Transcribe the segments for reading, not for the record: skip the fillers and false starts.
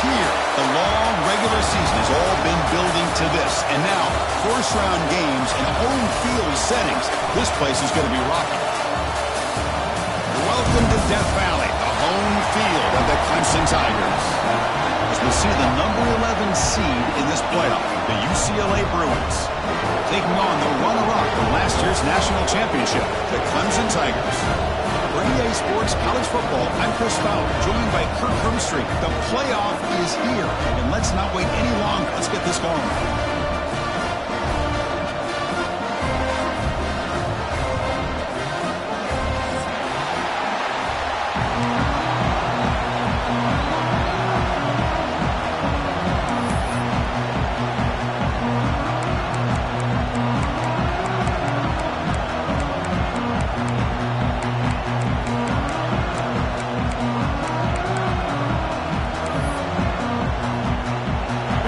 here. The long regular season has all been building to this. And now, first-round games in home field settings. This place is going to be rocking. Welcome to Death Valley, the home field of the Clemson Tigers. As we see the number 11 seed in this playoff, the UCLA Bruins, taking on the runner-up from last year's national championship, the Clemson Tigers. For EA Sports College Football, I'm Chris Fowler, joined by Kirk Herbstreit. The playoff is here, and let's not wait any longer. Let's get this going.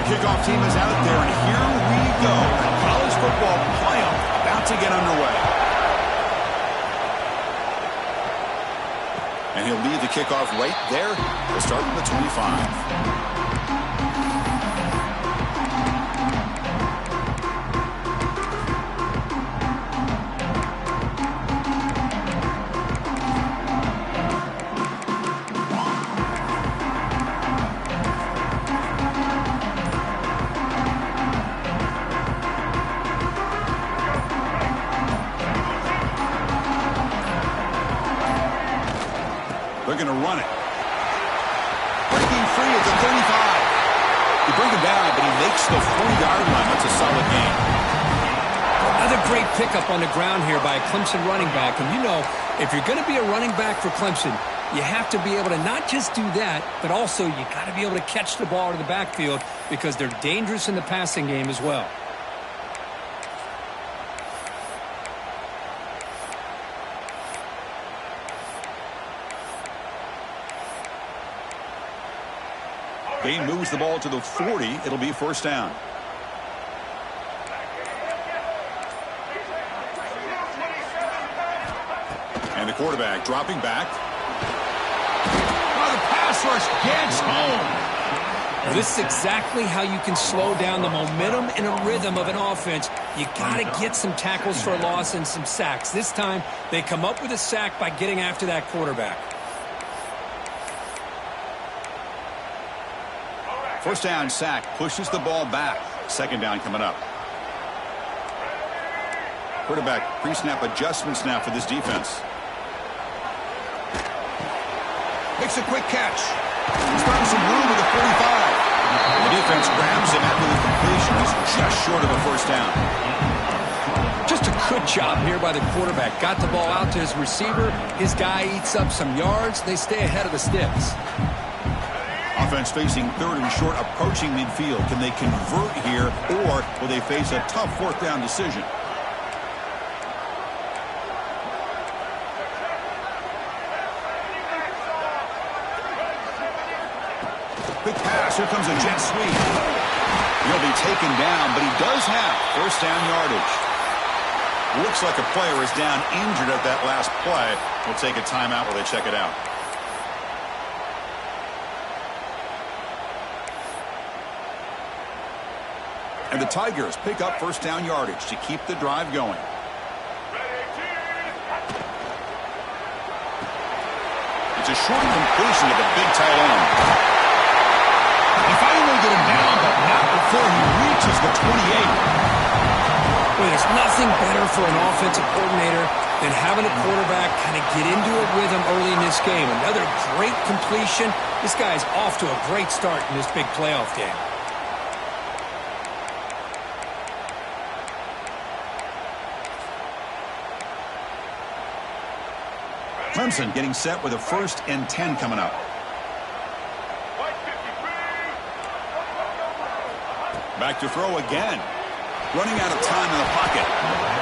Kickoff team is out there, and here we go. The college football playoff about to get underway. And he'll lead the kickoff right there. We'll start from the 25. They're going to run it. Breaking free at the 35. He brings him down, but he makes the 40-yard line. That's a solid gain. Another great pickup on the ground here by a Clemson running back. And you know, if you're going to be a running back for Clemson, you have to be able to not just do that, but also you got to be able to catch the ball to the backfield because they're dangerous in the passing game as well. Gain moves the ball to the 40. It'll be first down. And the quarterback dropping back. Oh, the pass rush gets home. This is exactly how you can slow down the momentum and a rhythm of an offense. You got to get some tackles for a loss and some sacks. This time, they come up with a sack by getting after that quarterback. First down sack pushes the ball back. Second down coming up. Quarterback pre-snap adjustments now for this defense. Makes a quick catch. He's found some room with the 45. The defense grabs him after the completion. He's just short of a first down. Just a good job here by the quarterback. Got the ball out to his receiver. His guy eats up some yards. They stay ahead of the sticks. Offense facing third and short, approaching midfield. Can they convert here, or will they face a tough fourth down decision? Quick pass. Here comes a jet sweep. He'll be taken down, but he does have first down yardage. Looks like a player is down injured at that last play. We'll take a timeout while they check it out. And the Tigers pick up first down yardage to keep the drive going. It's a short completion to the big tight end. He finally get him down, but not before he reaches the 28. Well, there's nothing better for an offensive coordinator than having a quarterback kind of get into a rhythm early in this game. Another great completion. This guy's off to a great start in this big playoff game. Clemson getting set with a 1st and 10 coming up. Back to throw again. Running out of time in the pocket.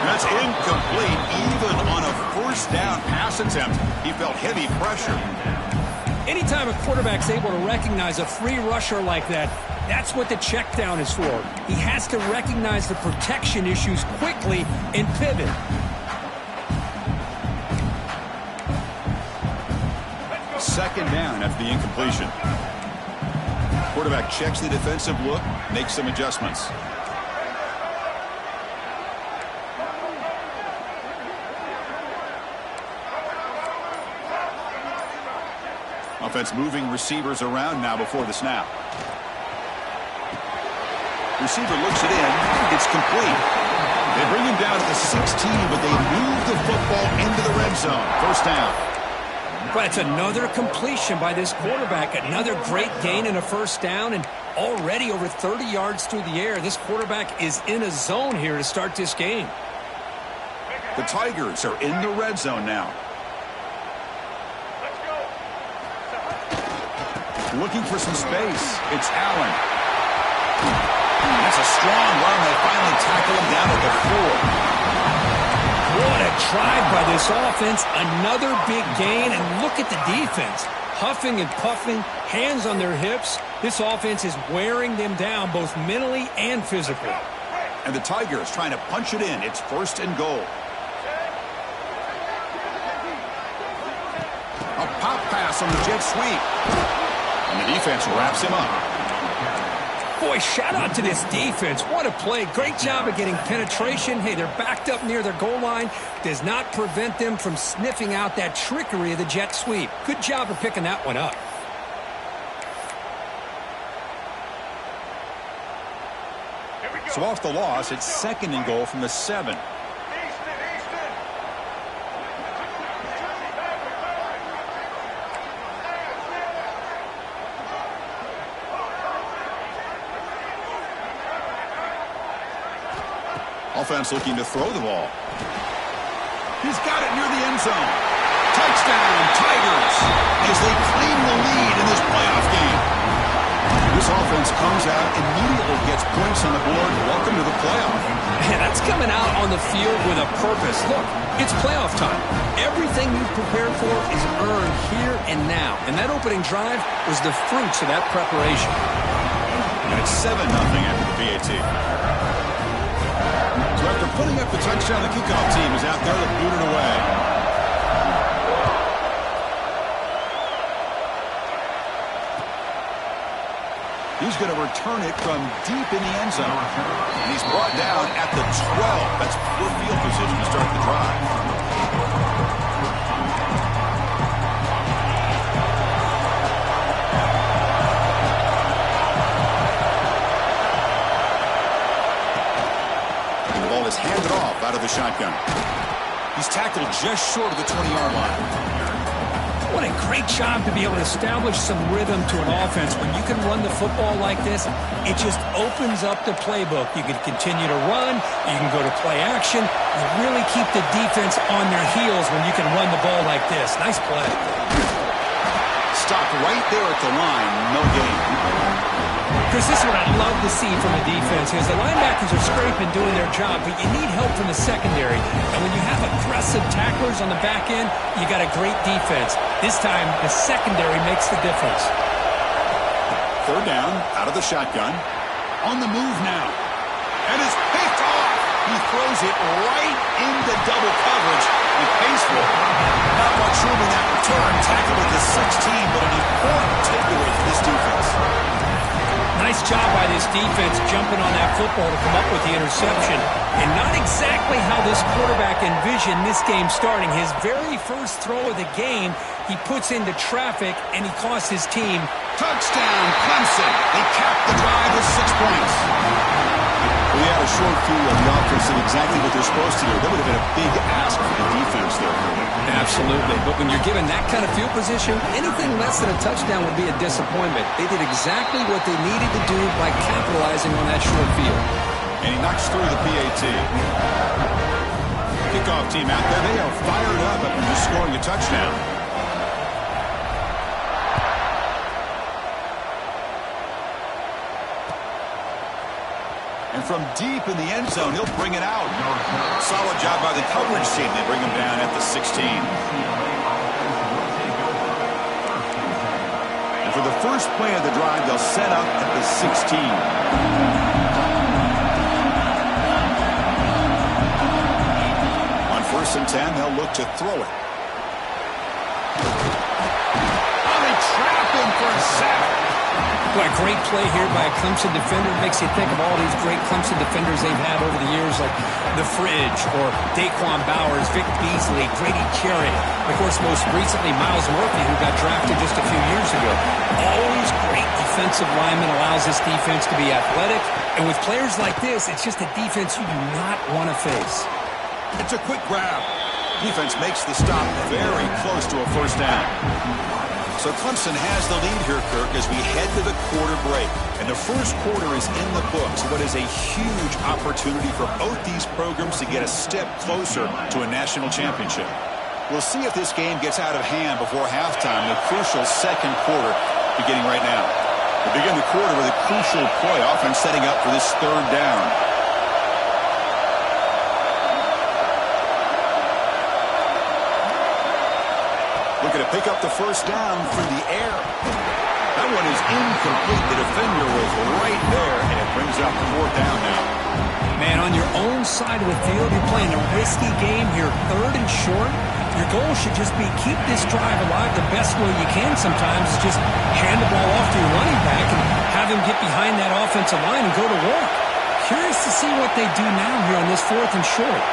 That's incomplete even on a first down pass attempt. He felt heavy pressure. Anytime a quarterback's able to recognize a free rusher like that, that's what the check down is for. He has to recognize the protection issues quickly and pivot. Second down after the incompletion. Quarterback checks the defensive look, makes some adjustments. Offense moving receivers around now before the snap. Receiver looks it in. It's complete. They bring him down at the 16, but they move the football into the red zone. First down. But it's another completion by this quarterback. Another great gain in a first down, and already over 30 yards through the air. This quarterback is in a zone here to start this game. The Tigers are in the red zone now. Looking for some space. It's Allen. That's a strong run. They finally tackle him down at the 4. What a drive by this offense. Another big gain, and look at the defense. Huffing and puffing, hands on their hips. This offense is wearing them down both mentally and physically. And the Tigers trying to punch it in. It's first and goal. A pop pass on the jet sweep. And the defense wraps him up. Boy, shout out to this defense. What a play. Great job of getting penetration. Hey, they're backed up near their goal line. Does not prevent them from sniffing out that trickery of the jet sweep. Good job of picking that one up. So off the loss, it's second and goal from the 7. Offense looking to throw the ball. He's got it near the end zone. Touchdown, Tigers, as they claim the lead in this playoff game. This offense comes out, immediately gets points on the board. Welcome to the playoff. Man, that's coming out on the field with a purpose. Look, it's playoff time. Everything you've prepared for is earned here and now. And that opening drive was the fruits of that preparation. And it's 7-0 after the PAT. So after putting up the touchdown, the kickoff team is out there to boot it away. He's going to return it from deep in the end zone. And he's brought down at the 12. That's poor field position to start the drive. Is handed off out of the shotgun. He's tackled just short of the 20-yard line. What a great job to be able to establish some rhythm to an offense. When you can run the football like this, it just opens up the playbook. You can continue to run. You can go to play action. You really keep the defense on their heels when you can run the ball like this. Nice play. Stopped right there at the line. No gain. Chris, this is what I love to see from the defense is the linebackers are scraping, doing their job, but you need help from the secondary. And when you have aggressive tacklers on the back end, you got a great defense. This time, the secondary makes the difference. Third down, out of the shotgun. On the move now. And it's picked off. He throws it right into double coverage and pays for it. Not much room in that return. Tackled at the 16, but an important takeaway for this defense. Nice job by this defense jumping on that football to come up with the interception. And not exactly how this quarterback envisioned this game starting. His very first throw of the game, he puts into traffic, and he costs his team. Touchdown, Clemson. They capped the drive with 6 points. We had a short view of the offense did exactly what they're supposed to do. That would have been a big ask for the defense there. Absolutely. But when you're given that kind of field position, anything less than a touchdown would be a disappointment. They did exactly what they needed to do by capitalizing on that short field. And he knocks through the PAT. Kickoff team out there. They are fired up after just scoring a touchdown. And from deep in the end zone, he'll bring it out. Solid job by the coverage team. They bring him down at the 16. And for the first play of the drive, they'll set up at the 16. On 1st and 10, they'll look to throw it. Oh, they trap him for a sack. Boy, a great play here by a Clemson defender. Makes you think of all these great Clemson defenders they've had over the years, like The Fridge or Daquan Bowers, Vic Beasley, Grady Jarrett. Of course, most recently, Miles Murphy, who got drafted just a few years ago. Always great defensive lineman, allows this defense to be athletic. And with players like this, it's just a defense you do not want to face. It's a quick grab. Defense makes the stop very close to a first down. So Clemson has the lead here, Kirk, as we head to the quarter break. And the first quarter is in the books. What is a huge opportunity for both these programs to get a step closer to a national championship. We'll see if this game gets out of hand before halftime, the crucial second quarter beginning right now. We begin the quarter with a crucial play, offense setting up for this third down. Looking to pick up the first down through the air. That one is incomplete. The defender was right there, and it brings up the fourth down now. Man, on your own side of the field, you're playing a risky game here, third and short. Your goal should just be keep this drive alive the best way you can sometimes. Is just hand the ball off to your running back and have him get behind that offensive line and go to work. Curious to see what they do now here on this fourth and short.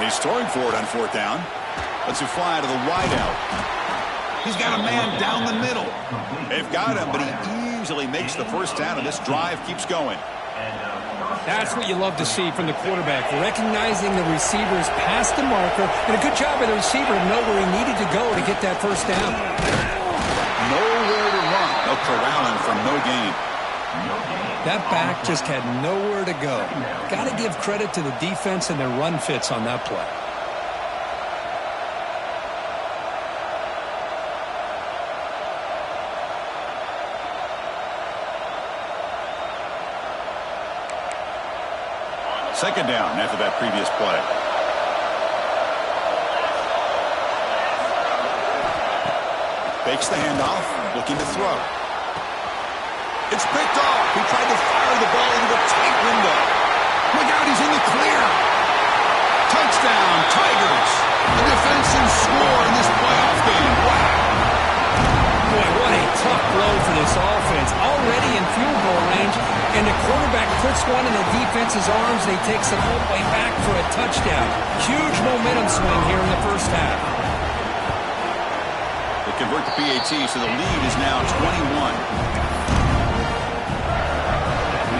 He's throwing for it on fourth down. Lets it fly to the wideout. He's got a man down the middle. They've got him, but he easily makes the first down, and this drive keeps going. That's what you love to see from the quarterback, recognizing the receiver's past the marker, and a good job by the receiver to know where he needed to go to get that first down. Nowhere to run. No corralling from no gain. That back just had nowhere to go. Got to give credit to the defense and their run fits on that play. Second down after that previous play. Fakes the handoff, looking to throw. It's picked off. He tried to fire the ball into a tight window. Look out, he's in the clear. Touchdown, Tigers. The defensive score in this playoff game. Wow. Boy, what a tough blow for this offense. Already in field goal range, and the quarterback puts one in the defense's arms, and he takes it all the way back for a touchdown. Huge momentum swing here in the first half. They convert the PAT, so the lead is now 21.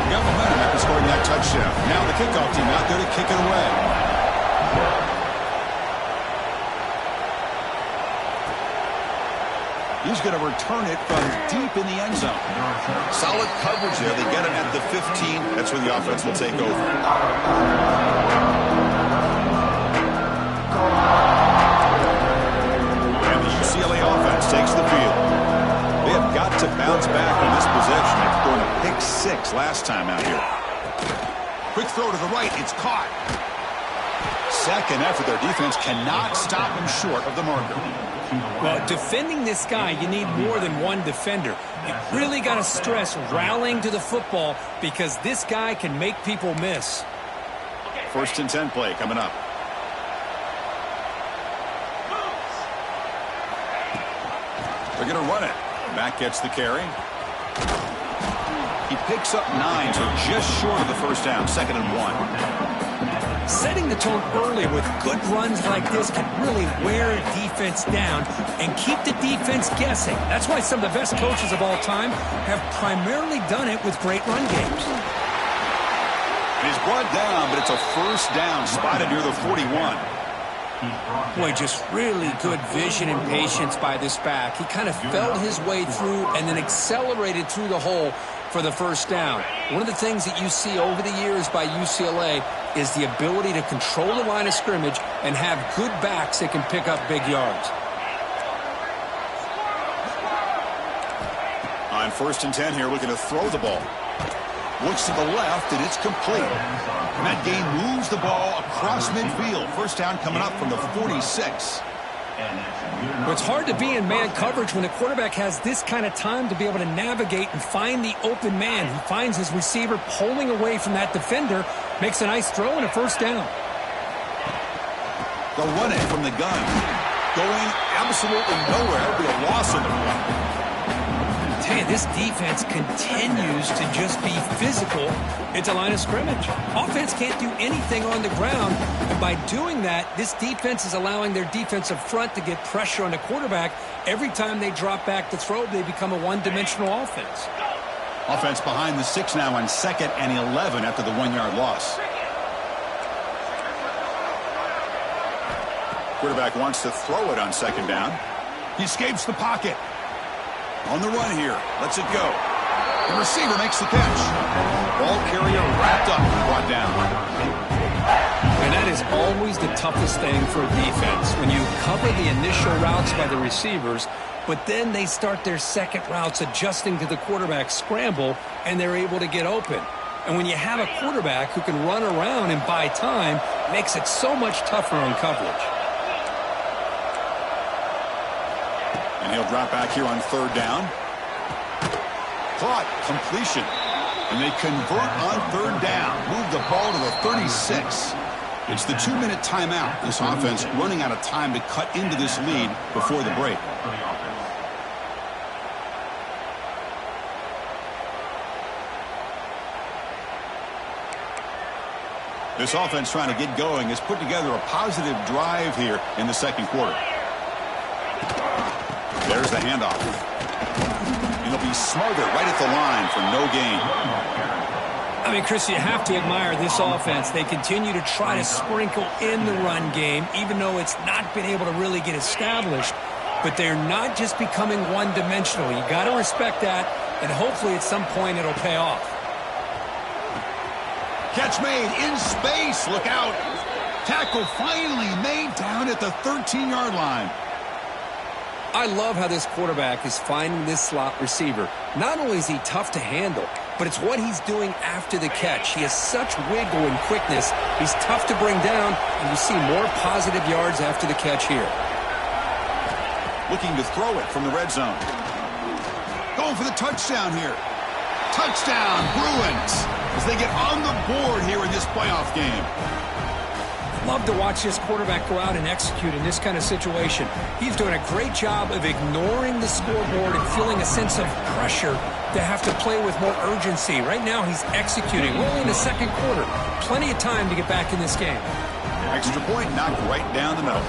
Got momentum after scoring that touchdown. Now the kickoff team out there to kick it away. He's going to return it from deep in the end zone. Solid coverage there. They get him at the 15. That's where the offense will take over. And the UCLA offense takes the field. They have got to bounce back on this possession after throwing a pick six last time out here. Quick throw to the right. It's caught. Second effort. Their defense cannot stop him short of the marker. Well, defending this guy, you need more than one defender. You really got to stress rallying to the football because this guy can make people miss. First and 10 play coming up. They're going to run it. Back gets the carry. He picks up 9, so just short of the first down. Second and 1. Setting the tone early with good runs like this can really wear a defense down and keep the defense guessing. That's why some of the best coaches of all time have primarily done it with great run games. He's brought down, but it's a first down spotted near the 41. Boy, just really good vision and patience by this back. He kind of felt his way through and then accelerated through the hole for the first down. One of the things that you see over the years by UCLA is the ability to control the line of scrimmage and have good backs that can pick up big yards. On first and 10 here, looking to throw the ball. Looks to the left, and it's complete. Matt Gay moves the ball across midfield. First down coming up from the 46. It's hard to be in man coverage when the quarterback has this kind of time to be able to navigate and find the open man. He finds his receiver pulling away from that defender, makes a nice throw and a first down. They'll run it from the gun. Going absolutely nowhere. It'll be a loss in the run. I tell you, this defense continues to just be physical at the line of scrimmage. Offense can't do anything on the ground, and by doing that, this defense is allowing their defensive front to get pressure on the quarterback. Every time they drop back to throw, they become a one-dimensional offense. Offense behind the 6 now on 2nd and 11 after the 1-yard loss. Quarterback wants to throw it on 2nd down. He escapes the pocket. On the run here. Lets it go. The receiver makes the catch. Ball carrier wrapped up and brought down. And that is always the toughest thing for a defense. When you cover the initial routes by the receivers, but then they start their second routes adjusting to the quarterback scramble, and they're able to get open. And when you have a quarterback who can run around and buy time, it makes it so much tougher on coverage. And he'll drop back here on 3rd down. Caught. Completion. And they convert on 3rd down. Move the ball to the 36. It's the 2-minute timeout. This offense running out of time to cut into this lead before the break. This offense trying to get going has put together a positive drive here in the 2nd quarter. There's the handoff. And he'll be smarter right at the line for no gain. I mean, Chris, you have to admire this offense. They continue to try to sprinkle in the run game, even though it's not been able to really get established. But they're not just becoming one-dimensional. You got to respect that, and hopefully at some point it'll pay off. Catch made in space. Look out. Tackle finally made down at the 13-yard line. I love how this quarterback is finding this slot receiver. Not only is he tough to handle, but it's what he's doing after the catch. He has such wiggle and quickness. He's tough to bring down, and you see more positive yards after the catch here. Looking to throw it from the red zone. Going for the touchdown here. Touchdown, Bruins, as they get on the board here in this playoff game. Love to watch this quarterback go out and execute in this kind of situation. He's doing a great job of ignoring the scoreboard and feeling a sense of pressure to have to play with more urgency. Right now he's executing. We're only in the 2nd quarter. Plenty of time to get back in this game. Extra point knocked right down the middle.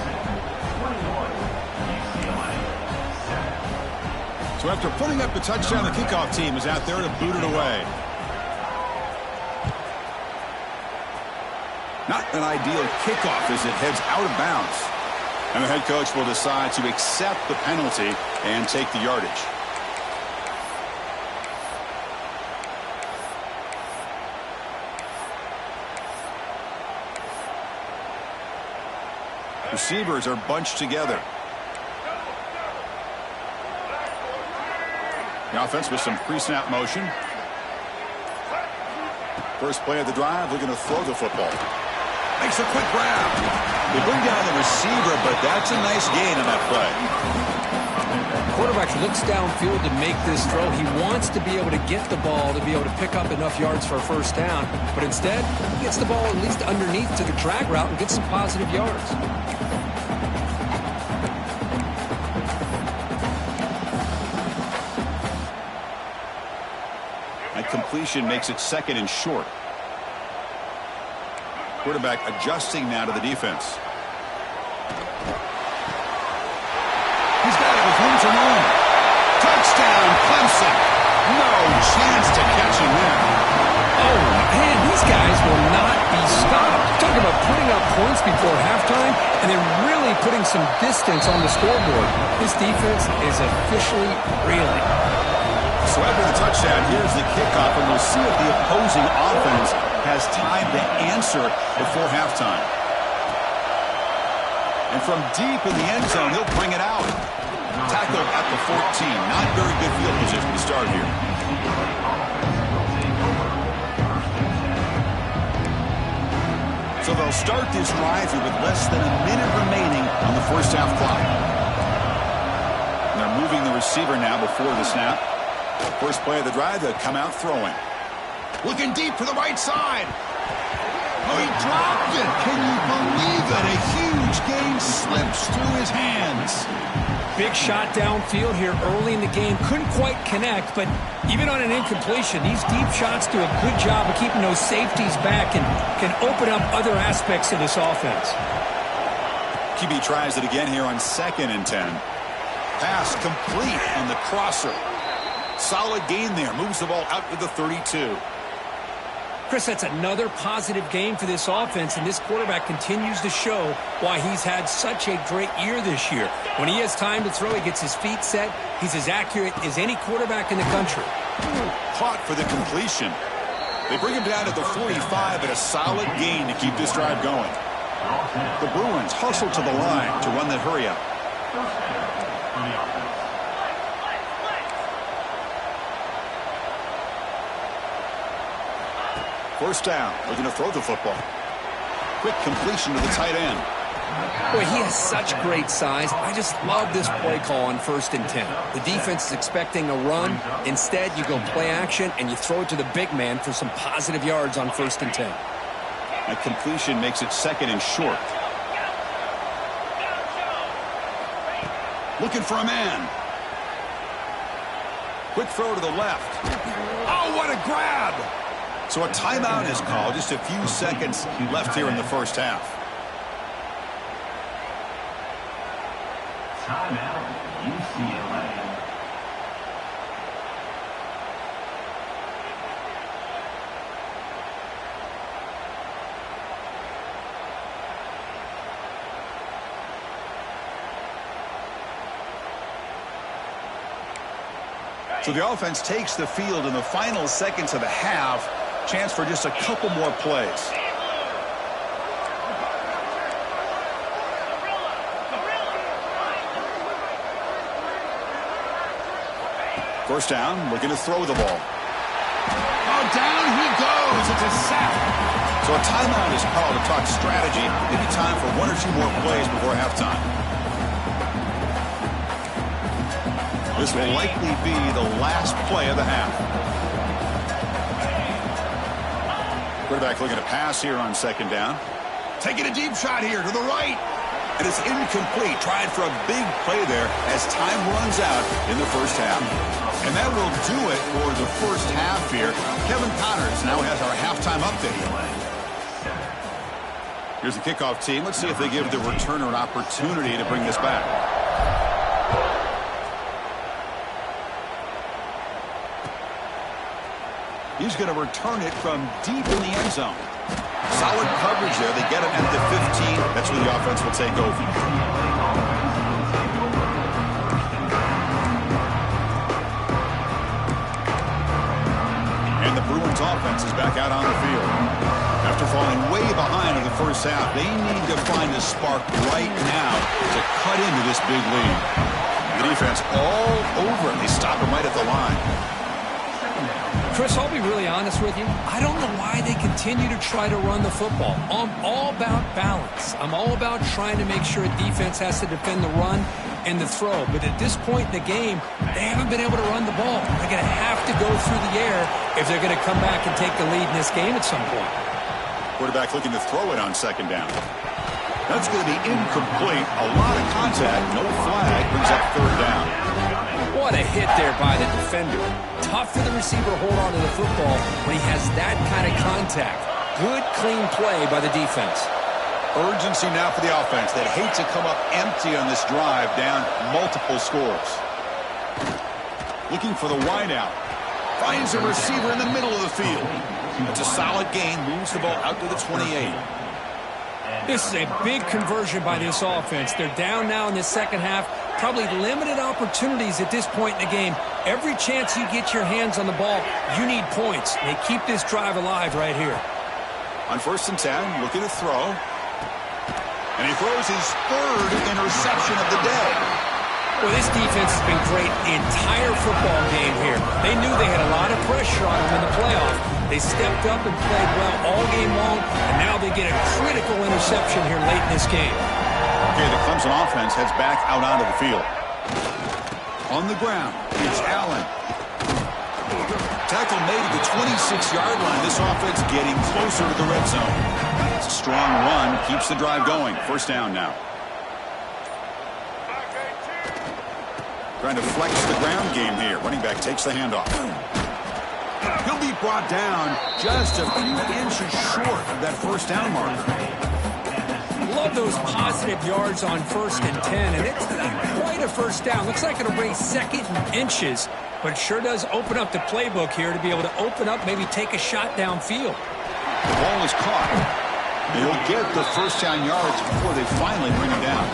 So after putting up the touchdown, the kickoff team is out there to boot it away. Not an ideal kickoff as it heads out of bounds. And the head coach will decide to accept the penalty and take the yardage. Receivers are bunched together. The offense with some pre-snap motion. First play of the drive, looking to throw the football. Makes a quick grab. They bring down the receiver, but that's a nice gain on that play. Quarterback looks downfield to make this throw. He wants to be able to get the ball to be able to pick up enough yards for a first down, but instead, he gets the ball at least underneath to the drag route and gets some positive yards. That completion makes it 2nd and short. Quarterback adjusting now to the defense. He's got it with room to run. Touchdown, Clemson. No chance to catch him there. Oh, man, these guys will not be stopped. Talk about putting up points before halftime and then really putting some distance on the scoreboard. This defense is officially reeling. So after the touchdown, here's the kickoff, and we'll see if the opposing offense has time to answer before halftime. And from deep in the end zone, he'll bring it out. Tackled at the 14. Not very good field position to start here. So they'll start this drive here with less than a minute remaining on the first half clock. And they're moving the receiver now before the snap. First play of the drive, they'll come out throwing. Looking deep to the right side. Oh, he dropped it. Can you believe it? A huge gain slips through his hands. Big shot downfield here early in the game. Couldn't quite connect, but even on an incompletion, these deep shots do a good job of keeping those safeties back and can open up other aspects of this offense. QB tries it again here on 2nd and 10. Pass complete on the crosser. Solid gain there. Moves the ball out to the 32. Chris, that's another positive game for this offense, and this quarterback continues to show why he's had such a great year this year. When he has time to throw, he gets his feet set. He's as accurate as any quarterback in the country. Caught for the completion. They bring him down to the 45, but a solid gain to keep this drive going. The Bruins hustle to the line to run that hurry up. First down, looking to throw the football. Quick completion to the tight end. Boy, he has such great size. I just love this play call on 1st and 10. The defense is expecting a run. Instead, you go play action, and you throw it to the big man for some positive yards on 1st and 10. That completion makes it 2nd and short. Looking for a man. Quick throw to the left. Oh, what a grab! So a timeout is called. Just a few seconds left here in the first half. Timeout, UCLA. So the offense takes the field in the final seconds of the half. Chance for just a couple more plays. First down, looking to throw the ball. Oh, down he goes. It's a sack. So a timeout is called to talk strategy. Maybe time for 1 or 2 more plays before halftime. This will likely be the last play of the half. Quarterback looking to pass here on 2nd down. Taking a deep shot here to the right. And it's incomplete. Tried for a big play there as time runs out in the first half. And that will do it for the first half here. Kevin Connors now has our halftime update. Here's the kickoff team. Let's see if they give the returner an opportunity to bring this back. He's going to return it from deep in the end zone. Solid coverage there. They get him at the 15. That's where the offense will take over. And the Bruins offense is back out on the field. After falling way behind in the first half, they need to find a spark right now to cut into this big lead. The defense all over it. They stop him right at the line. Chris, I'll be really honest with you. I don't know why they continue to try to run the football. I'm all about balance. I'm all about trying to make sure a defense has to defend the run and the throw. But at this point in the game, they haven't been able to run the ball. They're going to have to go through the air if they're going to come back and take the lead in this game at some point. Quarterback looking to throw it on 2nd down. That's going to be incomplete. A lot of contact. No flag. Brings up 3rd down. What a hit there by the defender. Tough for the receiver to hold on to the football when he has that kind of contact. Good, clean play by the defense. Urgency now for the offense. They'd hate to come up empty on this drive, down multiple scores. Looking for the wideout. Finds a receiver in the middle of the field. That's a solid gain. Moves the ball out to the 28. This is a big conversion by this offense. They're down now in the second half. Probably limited opportunities at this point in the game. Every chance you get your hands on the ball, you need points. They keep this drive alive right here. On 1st and 10, looking to throw. And he throws his 3rd interception of the day. Well, this defense has been great the entire football game here. They knew they had a lot of pressure on them in the playoff. They stepped up and played well all game long, and now they get a critical interception here late in this game. Okay, the Clemson offense heads back out onto the field. On the ground, it's Allen. Tackle made at the 26-yard line. This offense getting closer to the red zone. It's a strong run, keeps the drive going. First down now. Trying to flex the ground game here. Running back takes the handoff. He'll be brought down just a few inches short of that first down marker. Love those positive yards on 1st and 10, and it's not quite a first down. Looks like it'll bring 2nd and inches, but it sure does open up the playbook here to be able to open up, maybe take a shot downfield. The ball is caught. They'll get the first down yards before they finally bring him down.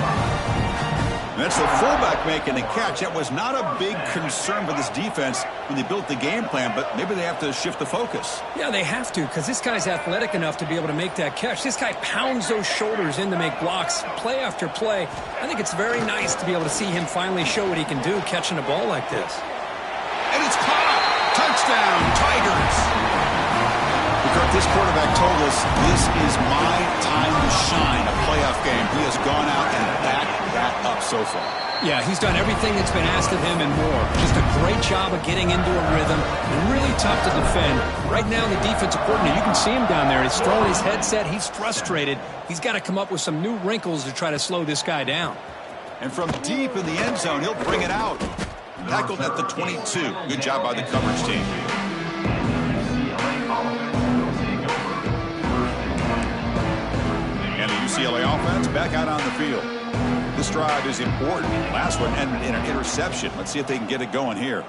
And that's the fullback making the catch. That was not a big concern for this defense when they built the game plan, but maybe they have to shift the focus. Yeah, they have to, because this guy's athletic enough to be able to make that catch. This guy pounds those shoulders in to make blocks play after play. I think it's very nice to be able to see him finally show what he can do catching a ball like this. And it's caught. Touchdown, Tigers. Because this quarterback told us this is my time to shine, a playoff game. He has gone out and backed that up so far. Yeah, he's done everything that's been asked of him and more. Just a great job of getting into a rhythm. Really tough to defend. Right now, the defensive coordinator, you can see him down there. He's throwing his headset. He's frustrated. He's got to come up with some new wrinkles to try to slow this guy down. And from deep in the end zone, he'll bring it out. Tackled at the 22. Good job by the coverage team. And the UCLA offense back out on the field. This drive is important. Last one ended in an interception. Let's see if they can get it going here.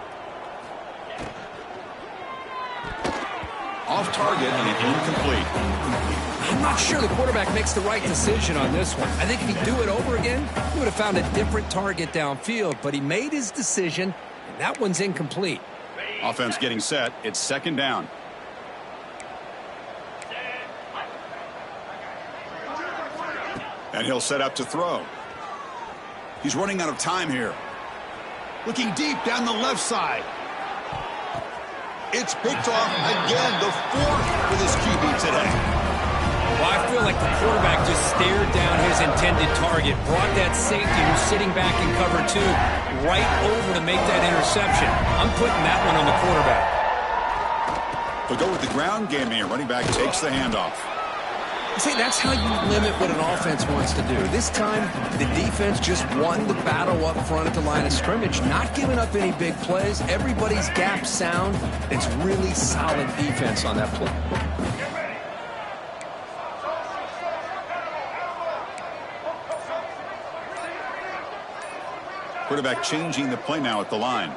Off target and incomplete. I'm not sure the quarterback makes the right decision on this one. I think if he'd do it over again, he would have found a different target downfield, but he made his decision, and that one's incomplete. Offense getting set. It's 2nd down. And he'll set up to throw. He's running out of time here. Looking deep down the left side. It's picked off again, the 4th for this QB today. Well, I feel like the quarterback just stared down his intended target, brought that safety who's sitting back in cover 2 right over to make that interception. I'm putting that one on the quarterback. They'll go with the ground game here. Running back takes the handoff. See, that's how you limit what an offense wants to do. This time, the defense just won the battle up front at the line of scrimmage, not giving up any big plays. Everybody's gap sound. It's really solid defense on that play. Quarterback changing the play now at the line.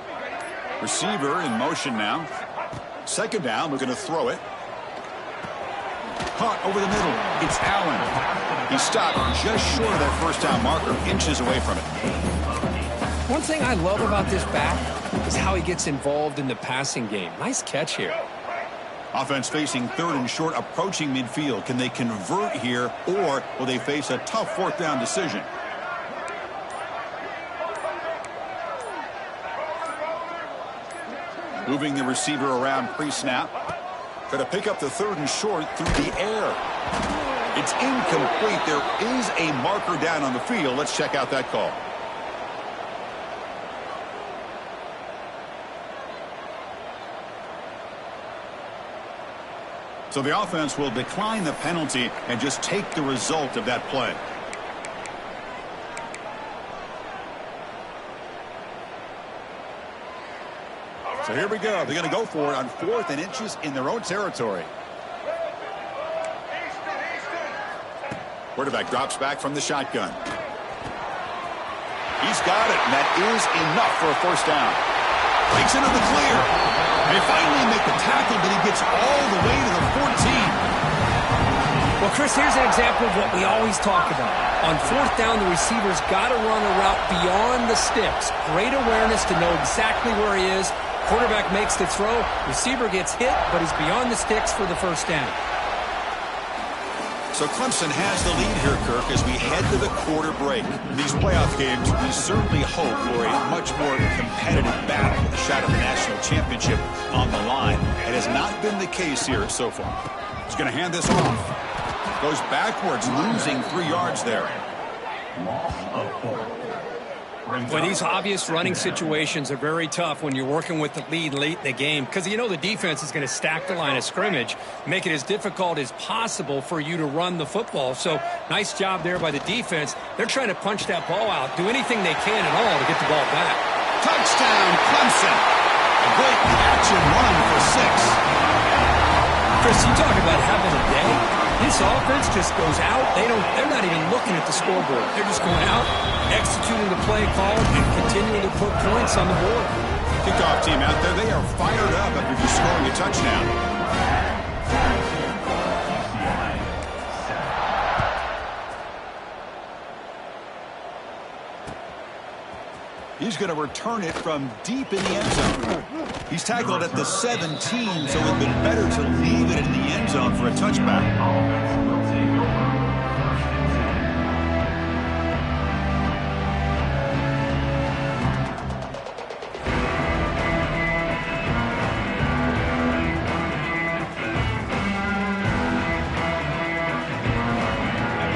Receiver in motion now. 2nd down, we're going to throw it. Caught over the middle. It's Allen. He stopped just short of that first down marker, inches away from it. One thing I love about this back is how he gets involved in the passing game. Nice catch here. Offense facing 3rd and short, approaching midfield. Can they convert here, or will they face a tough 4th down decision? Moving the receiver around pre-snap. Going to pick up the 3rd and short through the air. It's incomplete. There is a marker down on the field. Let's check out that call. So the offense will decline the penalty and just take the result of that play. So here we go. They're going to go for it on 4th and inches in their own territory. Quarterback drops back from the shotgun. He's got it, and that is enough for a first down. Breaks into the clear. They finally make the tackle, but he gets all the way to the 14. Well, Chris, here's an example of what we always talk about. On 4th down, the receiver's got to run a route beyond the sticks. Great awareness to know exactly where he is. Quarterback makes the throw. Receiver gets hit, but he's beyond the sticks for the first down. So Clemson has the lead here, Kirk, as we head to the quarter break. In these playoff games, we certainly hope for a much more competitive battle with a shot at the national championship on the line. It has not been the case here so far. He's going to hand this off. Goes backwards, losing 3 yards there. Loss of 4. Well, these obvious running situations are very tough when you're working with the lead late in the game because you know the defense is going to stack the line of scrimmage, make it as difficult as possible for you to run the football. So nice job there by the defense. They're trying to punch that ball out, do anything they can at all to get the ball back. Touchdown, Clemson. A great catch and run for 6. Chris, you talk about having a day. This offense just goes out. They're not even looking at the scoreboard. They're just going out, executing the play call, and continuing to put points on the board. Kickoff team out there, they are fired up after just scoring a touchdown. He's going to return it from deep in the end zone. He's tackled at the 17, so it would have been better to leave it in the end zone for a touchback.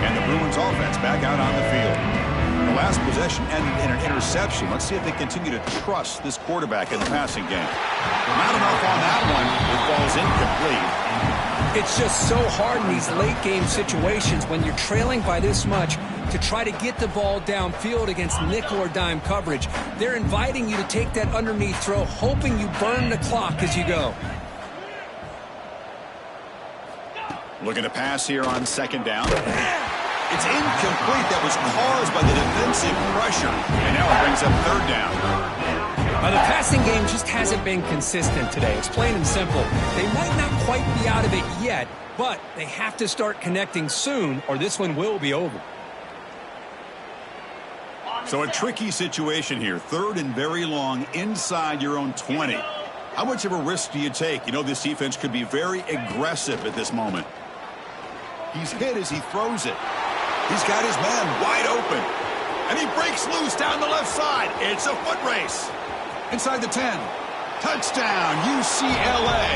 And the Bruins offense back out on the field. The last possession ended in an interception. Let's see if they continue to trust this quarterback in the passing game. Not enough on that one. It falls incomplete. It's just so hard in these late game situations when you're trailing by this much to try to get the ball downfield against nickel or dime coverage. They're inviting you to take that underneath throw, hoping you burn the clock as you go. Looking to pass here on 2nd down. It's incomplete. That was caused by the defensive pressure. And now it brings up 3rd down. The passing game just hasn't been consistent today. It's plain and simple. They might not quite be out of it yet, but they have to start connecting soon or this one will be over. So a tricky situation here. 3rd and very long inside your own 20. How much of a risk do you take? You know this defense could be very aggressive at this moment. He's hit as he throws it. He's got his man wide open. And he breaks loose down the left side. It's a foot race. Inside the 10. Touchdown, UCLA.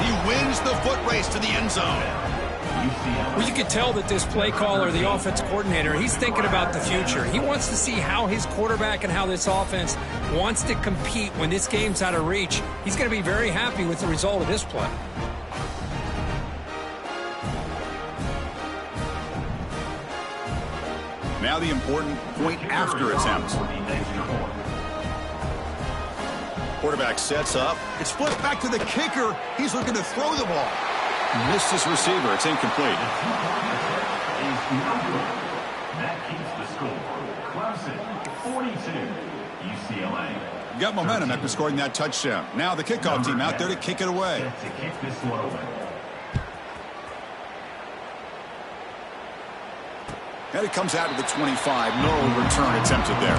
He wins the foot race to the end zone. Well, you could tell that this play caller, the offense coordinator, he's thinking about the future. He wants to see how his quarterback and how this offense wants to compete when this game's out of reach. He's going to be very happy with the result of this play. Now the important point after attempt. Quarterback sets up. It's flipped back to the kicker. He's looking to throw the ball. Missed his receiver. It's incomplete. That keeps the score. Clemson 42, UCLA. Got momentum after scoring that touchdown. Now the kickoff team out there to kick it away. Set to kick this one away. And it comes out to the 25. No return attempted there.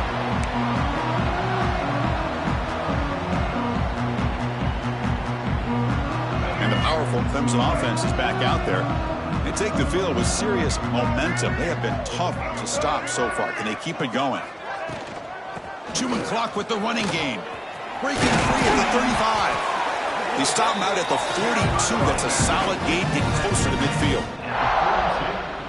And the powerful Clemson offense is back out there. They take the field with serious momentum. They have been tough to stop so far. Can they keep it going? Chewing clock with the running game. Breaking free at the 35. They stop him out at the 42. That's a solid gain, getting closer to midfield.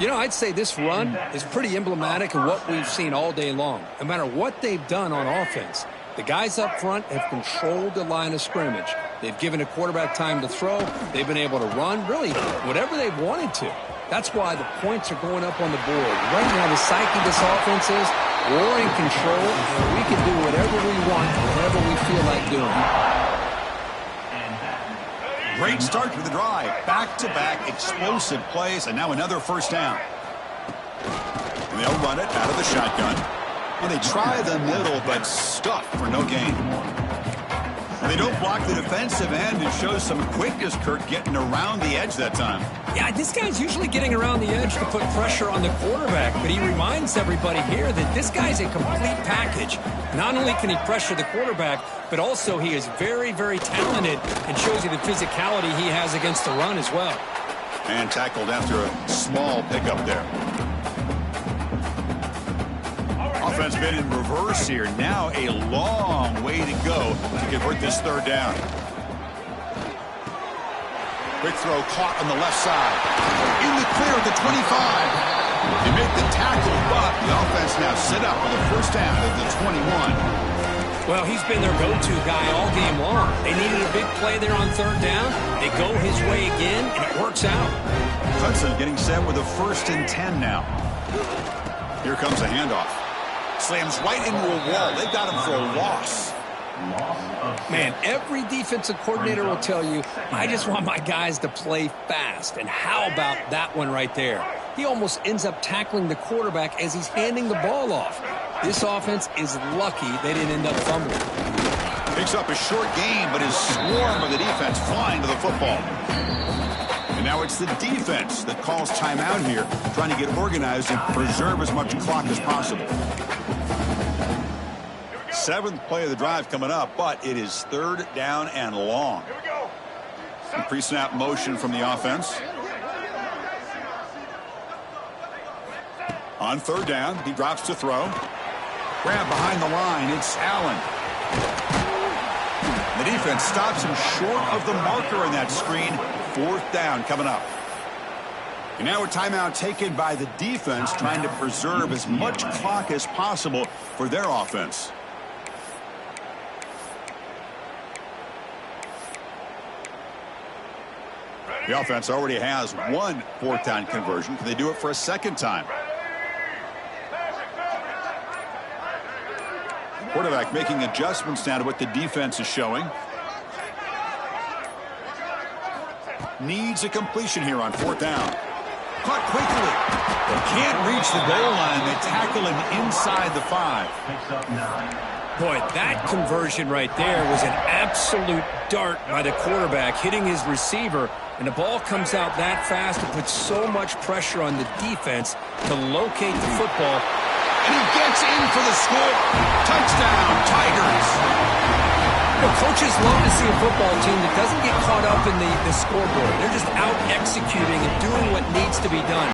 You know, I'd say this run is pretty emblematic of what we've seen all day long. No matter what they've done on offense, the guys up front have controlled the line of scrimmage. They've given a quarterback time to throw. They've been able to run, really, whatever they've wanted to. That's why the points are going up on the board. Right now, the psyche of this offense is we're in control, and we can do whatever we want, whatever we feel like doing. Great start to the drive. Back-to-back explosive plays, and now another 1st down. And they'll run it out of the shotgun. Well, they try the middle, but stuffed for no gain. And they don't block the defensive end and show some quickness, Kurt, getting around the edge that time. Yeah, this guy's usually getting around the edge to put pressure on the quarterback, but he reminds everybody here that this guy's a complete package. Not only can he pressure the quarterback, but also he is very, very talented and shows you the physicality he has against the run as well. And tackled after a small pickup there. Offense been in reverse here. Now a long way to go to convert this 3rd down. Quick throw caught on the left side. In the clear at the 25. They make the tackle, but the offense now set up with a first down at the 21. Well, he's been their go-to guy all game long. They needed a big play there on third down. They go his way again, and it works out. Clemson getting set with a 1st and 10 now. Here comes a handoff. Slams right into a wall. They got him for a loss. Man, every defensive coordinator will tell you, I just want my guys to play fast. And how about that one right there? He almost ends up tackling the quarterback as he's handing the ball off. This offense is lucky they didn't end up fumbling. Picks up a short gain, but is swarmed by the defense flying to the football. And now it's the defense that calls timeout here, trying to get organized and preserve as much clock as possible. 7th play of the drive coming up, but it is 3rd down and long. Some pre-snap motion from the offense. On 3rd down, he drops to throw. Grab behind the line, it's Allen. The defense stops him short of the marker in that screen. 4th down coming up. And now a timeout taken by the defense, trying to preserve as much clock as possible for their offense. The offense already has one 4th down conversion. Can they do it for a 2nd time? Quarterback making adjustments now to what the defense is showing. Needs a completion here on 4th down. Caught quickly. They can't reach the goal line. They tackle him inside the 5. Boy, that conversion right there was an absolute dart by the quarterback, hitting his receiver, and the ball comes out that fast. It puts so much pressure on the defense to locate the football. And he gets in for the score. Touchdown, Tigers. You know, coaches love to see a football team that doesn't get caught up in the scoreboard. They're just out executing and doing what needs to be done.